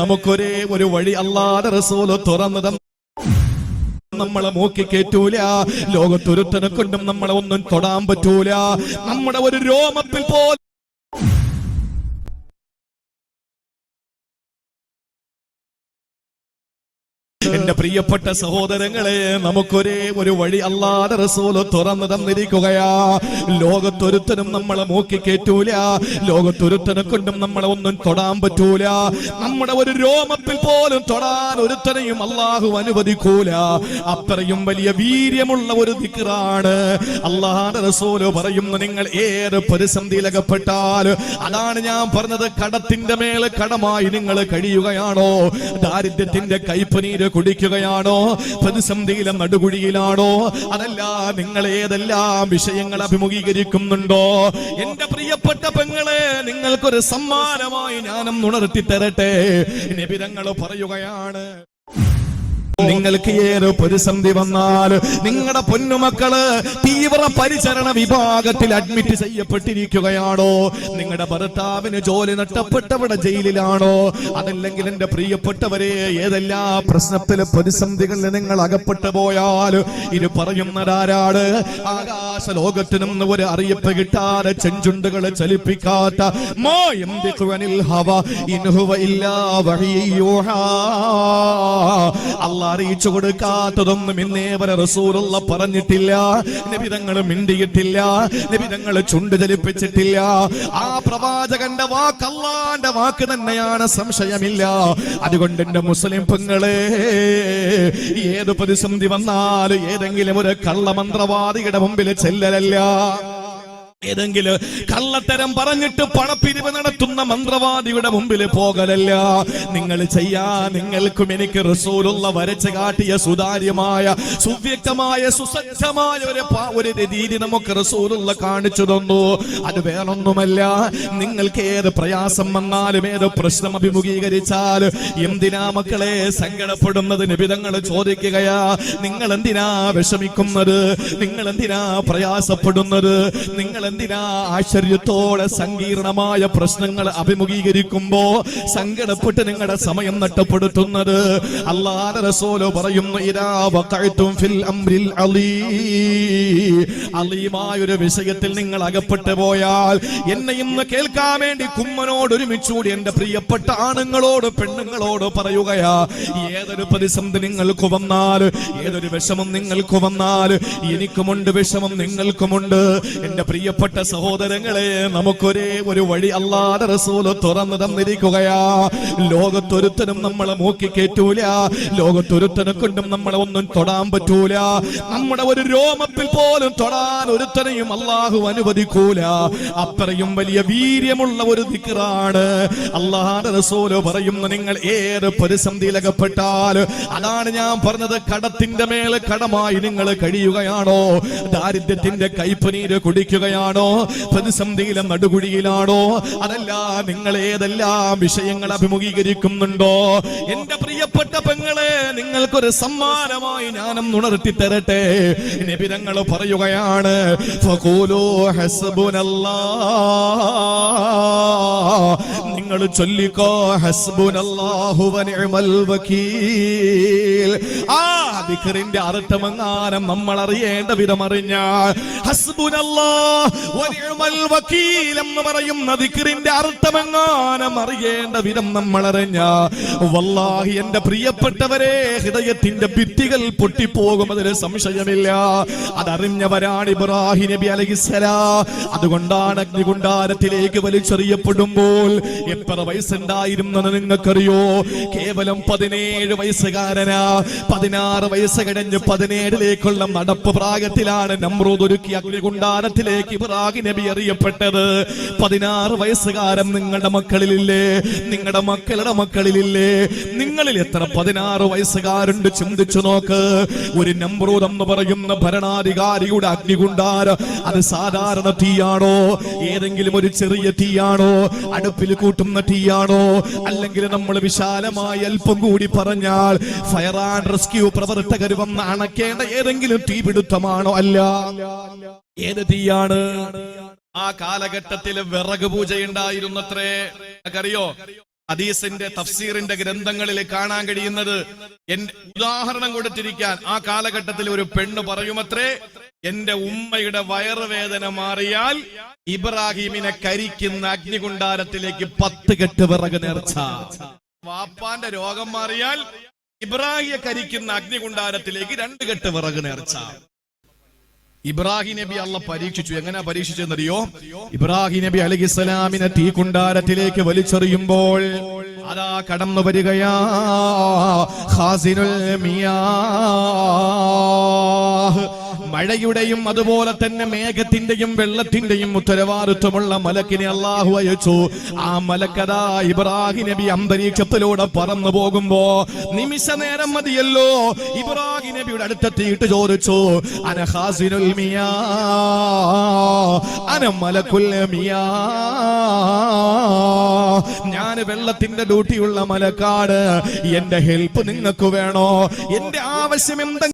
നമുക്കൊരേ ഒരു വഴി അല്ലാഹുവിന്റെ റസൂൽ തുറന്നു തന്നു. നമ്മളെ മൂക്കി കേറ്റൂല, ലോകത്തൊരുത്തനെ കൊണ്ടും നമ്മളെ ഒന്നും തൊടാൻ പറ്റൂല. നമ്മുടെ ഒരു രോമത്തിൽ പോലും എന്റെ പ്രിയപ്പെട്ട സഹോദരങ്ങളെ, നമുക്കൊരേ ഒരു വഴി അല്ലാഹുവിന്റെ റസൂൽ തുറന്നു തന്നിരിക്കുകയാ. ലോകത്തൊരുത്തനും നമ്മളെ മൂക്കി കേറ്റൂല, ലോകത്തൊരുത്തനെ കൊണ്ടും നമ്മളെ ഒന്നും തൊടാൻ പറ്റൂല. നമ്മുടെ ഒരു രോമത്തിൽ പോലും തൊടാൻ ഒരുത്തനെയും അല്ലാഹു അനുവദിക്കൂല. അത്രയും വലിയ വീര്യമുള്ള ഒരു ദിക്റാണ്. അല്ലാഹുവിന്റെ റസൂൽ പറയുന്നു, നിങ്ങൾ ഏത് പ്രതിസന്ധിയിലകപ്പെട്ടാൽ, അതാണ് ഞാൻ പറഞ്ഞത്, കടത്തിന്റെ മേലെ കടമായി നിങ്ങൾ കഴിയുകയാണോ, ദാരിദ്ര്യത്തിന്റെ കൈപ്പനീര് കുടിക്കുകയാണോ, പ്രതിസന്ധിയിലെ നടുകുഴിയിലാണോ, അതല്ല നിങ്ങൾ ഏതെല്ലാം വിഷയങ്ങൾ അഭിമുഖീകരിക്കുന്നുണ്ടോ, എന്റെ പ്രിയപ്പെട്ട പെങ്ങളെ, നിങ്ങൾക്കൊരു സമ്മാനമായി ഞാനും ഉണർത്തി തരട്ടെ. നബി തങ്ങൾ പറയുകയാണ്, നിങ്ങൾക്ക് ഏത് പ്രതിസന്ധി വന്നാൽ, നിങ്ങളുടെ പൊന്നുമക്കള് തീവ്ര പരിചരണ വിഭാഗത്തിൽ അഡ്മിറ്റ് ചെയ്യപ്പെട്ടിരിക്കുകയാണോ, നിങ്ങളുടെ ഭർത്താവിന് ജോലി നഷ്ടപ്പെട്ടവിടെ ജയിലിലാണോ, അതല്ലെങ്കിൽ എന്റെ പ്രിയപ്പെട്ടവരെ ഏതെല്ലാം പ്രശ്നത്തില് പ്രതിസന്ധികളിൽ നിങ്ങൾ അകപ്പെട്ടു പോയാൽ, ഇത് പറയുന്നതാരാണ്? ആകാശ ലോകത്തിനും ഒരു അറിയിപ്പ് കിട്ടാതെ ചെഞ്ചുണ്ടുകൾ ചലിപ്പിക്കാത്ത അറിയിച്ചു കൊടുക്കാത്തതൊന്നും ഇന്നേ വരെ റസൂലുള്ള പറഞ്ഞിട്ടില്ല. നബി തങ്ങൾ മിണ്ടിയിട്ടില്ല, നബി തങ്ങൾ ചുണ്ട് ചലിപ്പിച്ചിട്ടില്ല. ആ പ്രവാചകന്റെ വാക്ക് അല്ലാഹുവിന്റെ വാക്ക് തന്നെയാണ്, സംശയമില്ല. അതുകൊണ്ട് എന്റെ മുസ്ലിം പെങ്ങളെ, ഏത് പ്രതിസന്ധി വന്നാലും ഏതെങ്കിലും ഒരു കള്ളമന്ത്രവാദിയുടെ മുമ്പിൽ ചെല്ലലല്ല, ഏതെങ്കിലും കള്ളത്തരം പറഞ്ഞിട്ട് പണപ്പിരിവ് നടത്തുന്ന മന്ത്രവാദിയുടെ മുമ്പിൽ പോകലല്ല. നിങ്ങൾ നിങ്ങൾക്കും എനിക്ക് റസൂലുള്ള വരച്ച് കാട്ടിയ സുതാര്യമായ, സുവ്യക്തമായ, സുസജ്ജമായ ഒരു രീതി നമുക്ക് റസൂലുള്ള കാണിച്ചു തന്നു. അത് വേറൊന്നുമല്ല, നിങ്ങൾക്ക് ഏത് പ്രയാസം വന്നാലും, ഏത് പ്രശ്നം അഭിമുഖീകരിച്ചാലും, എന്തിനാ മക്കളെ സങ്കടപ്പെടുന്നത്? നബി തങ്ങൾ ചോദിക്കുകയാ, നിങ്ങൾ എന്തിനാ വിഷമിക്കുന്നത്, നിങ്ങൾ എന്തിനാ പ്രയാസപ്പെടുന്നത്, നിങ്ങൾ എന്തിനാ ആശ്ചര്യത്തോടെ സങ്കീർണമായ പ്രശ്നങ്ങൾ അഭിമുഖീകരിക്കുമ്പോ സങ്കടപ്പെട്ട് നിങ്ങളുടെ സമയം നഷ്ടപ്പെടുത്തുന്നത്? അല്ലാഹുവിന്റെ റസൂൽ പറയുന്നു, ഇദാ വഖഅതും ഫിൽ അംരിൽ അലീമായ ഒരു വിഷയത്തിൽ നിങ്ങൾ അകപ്പെട്ടു പോയാൽ, എന്നെ ഇന്ന് കേൾക്കാൻ വേണ്ടി കുമ്മനോട് ഒരുമിച്ചുകൂടി എന്റെ പ്രിയപ്പെട്ട ആണുങ്ങളോട് പെണ്ണുങ്ങളോട് പറയുകയാ, ഏതൊരു പ്രതിസന്ധി നിങ്ങൾക്ക് വന്നാൽ, ഏതൊരു വിഷമം നിങ്ങൾക്ക് വന്നാൽ, എനിക്കുമുണ്ട് വിഷമം, നിങ്ങൾക്കുമുണ്ട്. എന്റെ പ്രിയപ്പെട്ട സഹോദരങ്ങളെ, നമുക്കൊരേ ഒരു വഴി അല്ലാഹുവിന്റെ റസൂൽ തുറന്നു തന്നിരിക്കുകയാ. ലോകത്തൊരുത്തനും നമ്മളെ മൂക്കി കേറ്റൂല, ലോകത്തൊരുത്തനെ കൊണ്ടും നമ്മളെ ഒന്നും തൊടാൻ പറ്റൂല. നമ്മുടെ ഒരു രോമത്തിൽ പോലും തൊടാൻ ഒരുത്തനെയും അല്ലാഹു അനുവദിക്കൂല. അത്രയും വലിയ വീര്യമുള്ള ഒരു ദിക്റാണ്. അല്ലാഹുവിന്റെ റസൂൽ പറയുന്നു, നിങ്ങൾ ഏത് പ്രതിസന്ധിയിലകപ്പെട്ടാൽ, അതാണ് ഞാൻ പറഞ്ഞത്, കടത്തിന്റെ മേലെ കടമായി നിങ്ങൾ കഴിയുകയാണോ, ദാരിദ്ര്യത്തിന്റെ കൈപ്പനീര് കുടിക്കുകയാണോ, പ്രതിസന്ധിയിലെ നടുകുഴിയിലാണോ, അതല്ല നിങ്ങൾ ഏതെല്ലാം വിഷയങ്ങൾ അഭിമുഖീകരിക്കുന്നുണ്ടോ, എന്റെ പ്രിയപ്പെട്ട പെങ്ങളെ, നിങ്ങൾക്കൊരു സമ്മാനമായി ഞാനും ഉണർത്തി തരട്ടെ. നബി തങ്ങൾ പറയുകയാണ്, ഫഖൂലു ഹസ്ബുനല്ലാഹ്, നിങ്ങൾ ചൊല്ലിക്കോ, ഹസ്ബുനല്ലാഹു വ നിഅമൽ വകീൽ. ആ ദിക്റിന്റെ അർത്ഥമെങ്ങാനും നമ്മൾ അറിയേണ്ട വിധം അറിഞ്ഞാൽ, ഹസ്ബുനല്ലാഹ് വ നിഅമൽ വകീൽ എന്ന് പറയുന്ന ദിക്റിന്റെ അർത്ഥമെങ്ങാനും അറിയേണ്ട വിധം നമ്മൾ അറിഞ്ഞാൽ, വല്ലാഹി എന്റെ പ്രിയപ്പെട്ടവരെ, ഹൃദയത്തിന്റെ ഭിത്തികൾ പൊട്ടിപ്പോകും, അതിന് സംശയമില്ല. അതറിഞ്ഞവരാണ് ഇബ്രാഹിം നബി അലൈഹിസ്സലാം. അതുകൊണ്ടാണ് അഗ്നികുണ്ഡാരത്തിലേക്ക് വലിച്ചെറിയപ്പെടുമ്പോൾ എത്ര വയസ്സുണ്ടായിരുന്നെന്ന് നിങ്ങൾക്കറിയോ? കേവലം 17 വയസ്സുകാരനാ. 16 വയസ്സ് കഴിഞ്ഞ് 17ലേക്കുള്ള നടപ്പ് പ്രായത്തിലാണ് നമ്രൂദ് ഒരുക്കി അഗ്നികുണ്ഡാരത്തിലേക്ക് ഇബ്രാഹിം നബി അറിയപ്പെട്ടത്. 16 വയസ്സുകാരൻ നിങ്ങളുടെ മക്കളിലില്ലേ? നിങ്ങളുടെ മക്കളുടെ മക്കളിലില്ലേ? നിങ്ങളിൽ എത്ര 16 വയസ്സുകാരുണ്ട്? ചിന്തിച്ചു നോക്ക്. ഒരു നമ്രൂദ് എന്ന് പറയുന്ന ഭരണാധികാരിയുടെ അഗ്നികുണ്ഡാരം, അത് സാധാരണ തീയാണോ? ഏതെങ്കിലും ഒരു ചെറിയ തീയാണോ? അടുപ്പിൽ കൂട്ടുന്ന തീയാണോ? അല്ലെങ്കിൽ നമ്മൾ വിശാലമായി അല്പം കൂടി പറഞ്ഞാൽ ഫയർ ആൻഡ് റെസ്ക്യൂ പ്രവർത്തകർ വന്ന് അണക്കേണ്ട ഏതെങ്കിലും തീപിടുത്തമാണോ? അല്ല. ഏത് തീയാണ്? ആ കാലഘട്ടത്തിൽ വിറക് പൂജയുണ്ടായിരുന്നത്രേ. അറിയോ? ഹദീസിന്റെ തഫ്സീറിന്റെ ഗ്രന്ഥങ്ങളിൽ കാണാൻ കഴിയുന്നത്. ഉദാഹരണം കൊടുത്തിരിക്കാൻ ആ കാലഘട്ടത്തിൽ ഒരു പെണ്ണ് പറയുമത്രേ, എന്റെ ഉമ്മയുടെ വയറുവേദന മാറിയാൽ ഇബ്രാഹിമിനെ കരിക്കുന്ന അഗ്നികുണ്ടാരത്തിലേക്ക് 10 കെട്ട് വിറക് നേർച്ച. വാപ്പാന്റെ രോഗം മാറിയാൽ ഇബ്രാഹിയെ കരിക്കുന്ന അഗ്നികുണ്ടാരത്തിലേക്ക് 2 കെട്ട് വിറക് നേർച്ച. ഇബ്രാഹിം നബി അള്ളാഹ് പരീക്ഷിച്ചു. എങ്ങനെ പരീക്ഷിച്ചെന്നറിയോ? ഇബ്രാഹിം നബി അലൈഹിസ്സലാമിനെ തീക്കുണ്ടാരത്തിലേക്ക് വലിച്ചെറിയുമ്പോൾ അതാ കടന്നു വരികയാ ഖാസിനുൽ മിയാഹ്, മഴയുടെയും അതുപോലെ തന്നെ മേഘത്തിന്റെയും വെള്ളത്തിന്റെയും ഉത്തരവാദിത്വമുള്ള മലക്കിനെ അള്ളാഹു അയച്ചു. ആ മലക്കതാ ഇബ്രാഹിം നബി അന്തരീക്ഷത്തിലൂടെ പറന്നു പോകുമ്പോ നിമിഷ നേരം മതിയല്ലോ, ഇബ്രാഹിം നബിയുടെ അടുത്തെത്തിയിട്ട് ചോദിച്ചു, അന ഖാസിനുൽ മിയാ, അന മലക്കുൽ മിയാ, ഞാൻ വെള്ളത്തിന്റെ ഡ്യൂട്ടിയുള്ള മലക്കാട്, എന്റെ ഹെൽപ്പ് നിങ്ങൾക്ക് വേണോ? എന്റെ ആവശ്യം എന്തെങ്കിലും